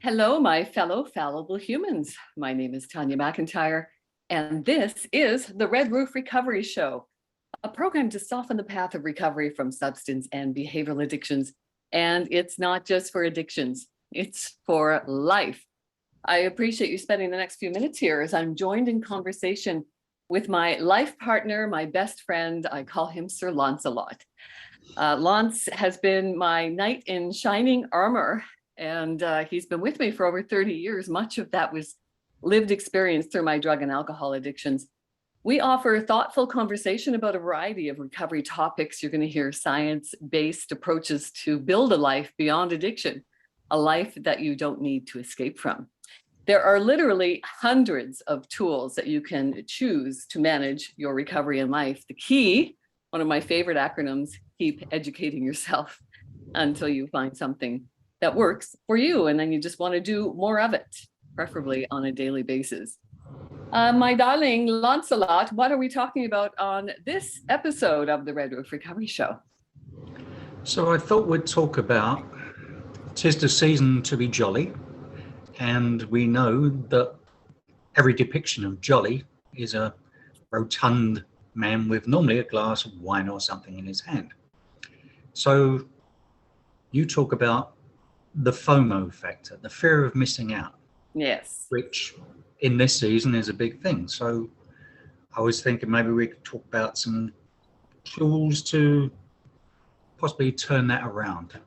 Hello, my fellow fallible humans. My name is Tanya McIntyre, and this is the Red Roof Recovery Show, a program to soften the path of recovery from substance and behavioral addictions. And it's not just for addictions, it's for life. I appreciate you spending the next few minutes here as I'm joined in conversation with my life partner, my best friend. I call him Sir Lancelot. Lance has been my knight in shining armor, and he's been with me for over 30 years. Much of that was lived experience through my drug and alcohol addictions. We offer thoughtful conversation about a variety of recovery topics. You're going to hear science-based approaches to build a life beyond addiction, a life that you don't need to escape from. There are literally hundreds of tools that you can choose to manage your recovery in life. The key, one of my favorite acronyms, keep educating yourself until you find something that works for you, and then you just want to do more of it, preferably on a daily basis. My darling Lancelot, what are we talking about on this episode of the Red Roof Recovery Show? So I thought we'd talk about 'tis the season to be jolly, and we know that every depiction of jolly is a rotund man with normally a glass of wine or something in his hand. So you talk about the FOMO factor, the fear of missing out. Yes. Which in this season is a big thing. So I was thinking maybe we could talk about some tools to possibly turn that around.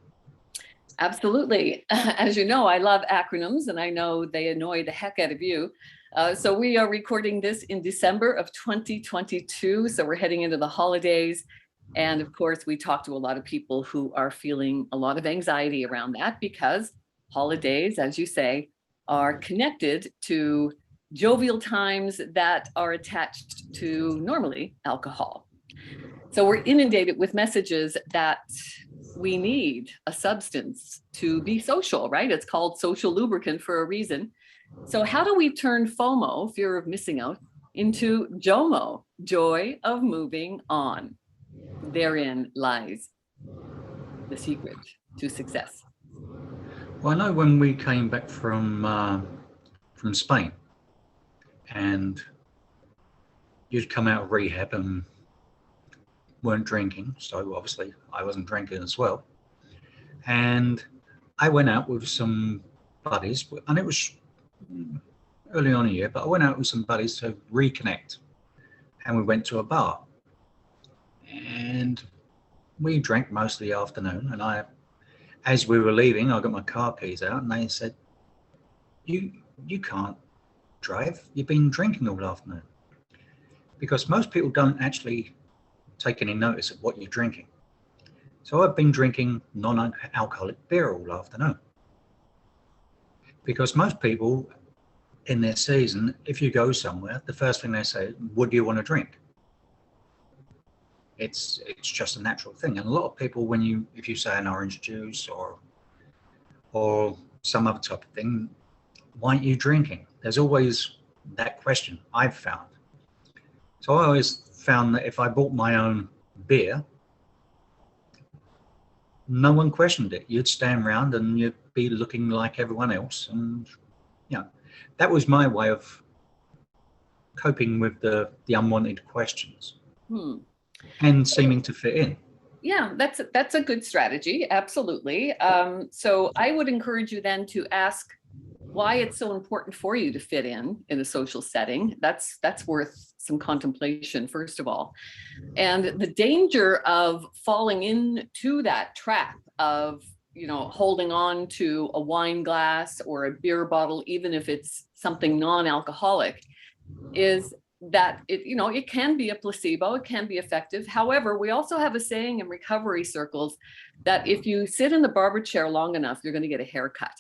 Absolutely. As you know, I love acronyms, and I know they annoy the heck out of you. So we are recording this in December of 2022. So we're heading into the holidays. And of course, we talk to a lot of people who are feeling a lot of anxiety around that, because holidays, as you say, are connected to jovial times that are attached to normally alcohol. So we're inundated with messages that we need a substance to be social, right? It's called social lubricant for a reason. So how do we turn FOMO, fear of missing out, into JOMO, joy of moving on? Therein lies the secret to success. Well, I know when we came back from Spain, and you'd come out of rehab and weren't drinking, so obviously I wasn't drinking as well. And I went out with some buddies, and it was early on in the year, but I went out with some buddies to reconnect, and we went to a bar. And we drank most of the afternoon, and as we were leaving, I got my car keys out, and they said, you can't drive, you've been drinking all afternoon. Because most people don't actually take any notice of what you're drinking. So I've been drinking non-alcoholic beer all afternoon. Because most people in their season, if you go somewhere, the first thing they say, what do you want to drink? It's just a natural thing. And a lot of people, if you say an orange juice or some other type of thing, why aren't you drinking? There's always that question, I've found. So I always found that if I bought my own beer, no one questioned it. You'd stand around and you'd be looking like everyone else. And that was my way of coping with the unwanted questions. And seeming to fit in. Yeah, that's a good strategy. Absolutely. So I would encourage you then to ask why it's so important for you to fit in a social setting. That's worth some contemplation, first of all. And the danger of falling into that trap of, holding on to a wine glass or a beer bottle, even if it's something non-alcoholic, is that it can be a placebo, it can be effective. However, we also have a saying in recovery circles that if you sit in the barber chair long enough, you're going to get a haircut.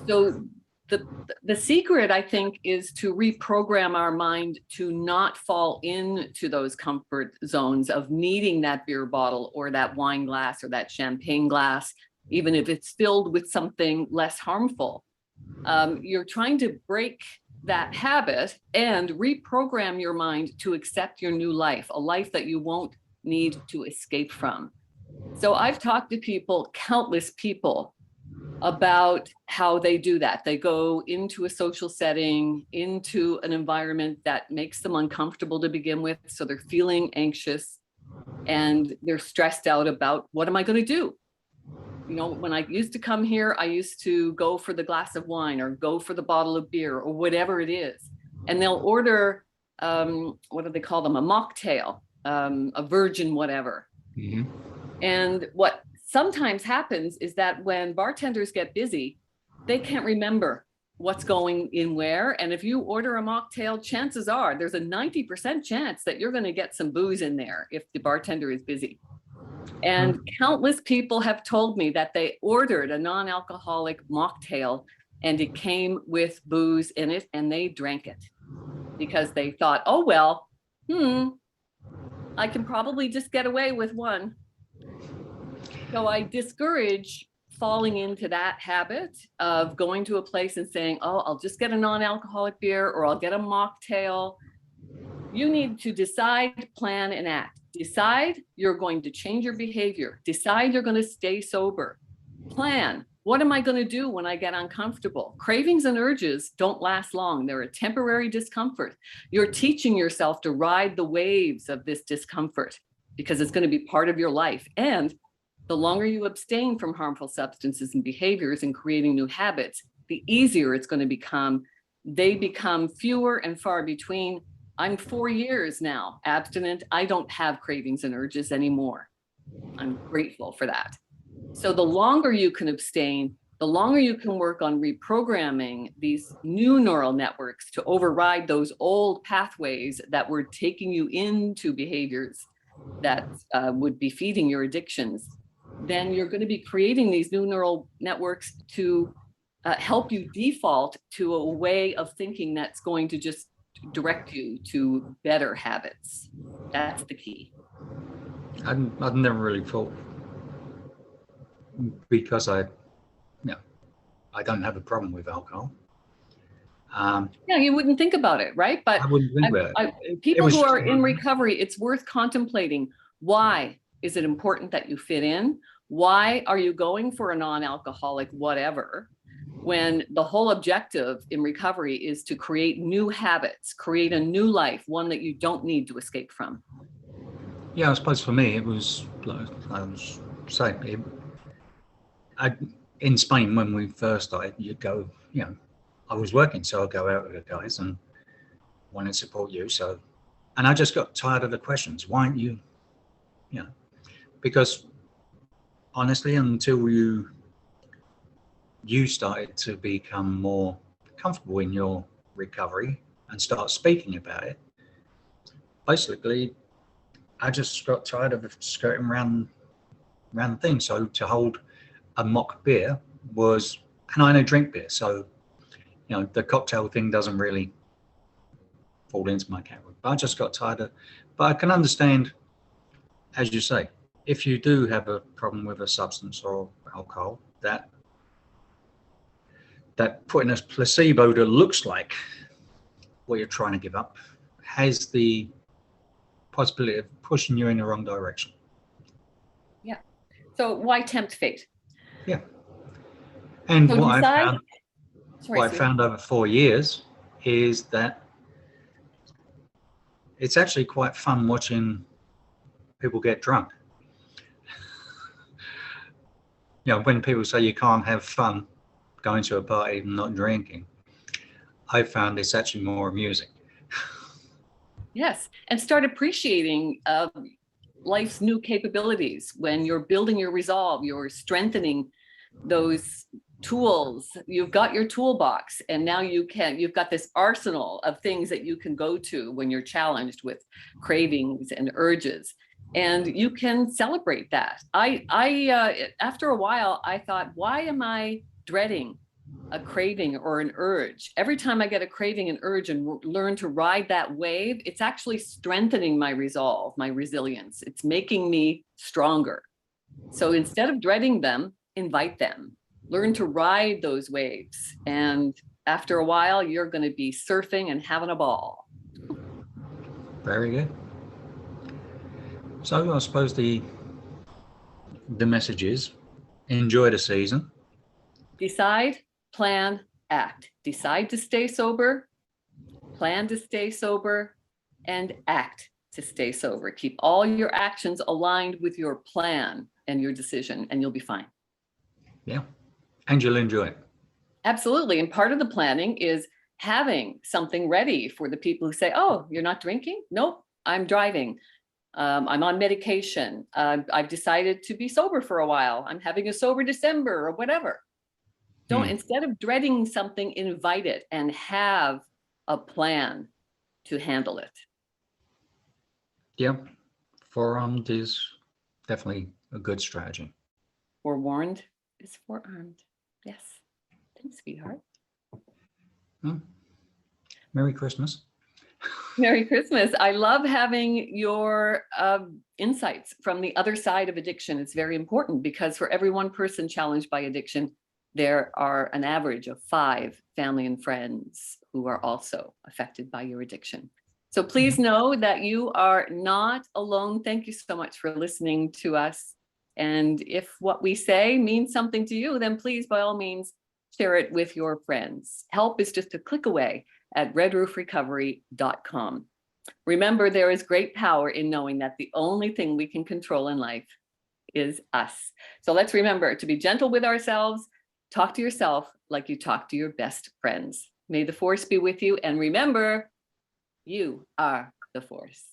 So the secret, I think, is to reprogram our mind to not fall into those comfort zones of needing that beer bottle or that wine glass or that champagne glass, even if it's filled with something less harmful. You're trying to break that habit and reprogram your mind to accept your new life, a life that you won't need to escape from. So I've talked to people, countless people, about how they do that. They go into a social setting, into an environment that makes them uncomfortable to begin with. So they're feeling anxious and they're stressed out about, what am I going to do? You know, when I used to come here, I used to go for the glass of wine or go for the bottle of beer or whatever it is. And they'll order, what do they call them? A mocktail, a virgin, whatever. Mm-hmm. And what sometimes happens is that when bartenders get busy, they can't remember what's going in where. And if you order a mocktail, chances are there's a 90% chance that you're going to get some booze in there if the bartender is busy. And countless people have told me that they ordered a non-alcoholic mocktail and it came with booze in it and they drank it because they thought, oh, well, I can probably just get away with one. So I discourage falling into that habit of going to a place and saying, oh, I'll just get a non-alcoholic beer or I'll get a mocktail. You need to decide, plan, and act. Decide you're going to change your behavior. Decide you're going to stay sober. Plan. What am I going to do when I get uncomfortable? Cravings and urges don't last long. They're a temporary discomfort. You're teaching yourself to ride the waves of this discomfort because it's going to be part of your life. And the longer you abstain from harmful substances and behaviors and creating new habits, the easier it's going to become. They become fewer and far between. I'm 4 years now abstinent. I don't have cravings and urges anymore. I'm grateful for that. So the longer you can abstain, the longer you can work on reprogramming these new neural networks to override those old pathways that were taking you into behaviors that would be feeding your addictions, then you're going to be creating these new neural networks to help you default to a way of thinking that's going to just direct you to better habits. That's the key. I've never really thought, because I don't have a problem with alcohol. Yeah, you wouldn't think about it, right? But I wouldn't think about it. People who are in recovery, it's worth contemplating. Why is it important that you fit in? Why are you going for a non-alcoholic whatever, when the whole objective in recovery is to create new habits, create a new life, one that you don't need to escape from? Yeah, I suppose for me, it was, like I was saying, in Spain, when we first started, you'd go, I was working, so I'd go out with the guys and wanted to support you. So, and I just got tired of the questions. Why aren't you, because honestly, until you started to become more comfortable in your recovery and start speaking about it, basically, I just got tired of skirting around things. So to hold a mock beer was, and I don't drink beer, so the cocktail thing doesn't really fall into my category. But I just got tired of. But I can understand, as you say, if you do have a problem with a substance or alcohol, that putting a placebo that looks like what you're trying to give up has the possibility of pushing you in the wrong direction. Yeah. So why tempt fate? Yeah. And so what I found over 4 years is that it's actually quite fun watching people get drunk. When people say you can't have fun going to a party and not drinking, I found it's actually more amusing. Yes, and start appreciating life's new capabilities. When you're building your resolve, you're strengthening those tools. You've got your toolbox, and now you've got this arsenal of things that you can go to when you're challenged with cravings and urges, and you can celebrate that. I after a while, I thought, why am I dreading a craving or an urge? Every time I get a craving and urge and learn to ride that wave, it's actually strengthening my resolve, my resilience. It's making me stronger. So instead of dreading them, invite them. Learn to ride those waves. And after a while, you're going to be surfing and having a ball. Very good. So I suppose the message is, enjoy the season. Decide, plan, act. Decide to stay sober, plan to stay sober, and act to stay sober. Keep all your actions aligned with your plan and your decision, and you'll be fine. Yeah. And you'll enjoy it. Absolutely. And part of the planning is having something ready for the people who say, oh, you're not drinking? Nope, I'm driving. I'm on medication. I've decided to be sober for a while. I'm having a sober December or whatever. Don't, instead of dreading something, invite it and have a plan to handle it. Yeah. Forearmed is definitely a good strategy. Forewarned is forearmed. Yes. Thanks, sweetheart. Merry Christmas. Merry Christmas. I love having your insights from the other side of addiction. It's very important because for every one person challenged by addiction, there are an average of 5 family and friends who are also affected by your addiction. So please know that you are not alone. Thank you so much for listening to us. And if what we say means something to you, then please, by all means, share it with your friends. Help is just a click away at redroofrecovery.com. Remember, there is great power in knowing that the only thing we can control in life is us. So let's remember to be gentle with ourselves. Talk to yourself like you talk to your best friends. May the force be with you. And remember, you are the force.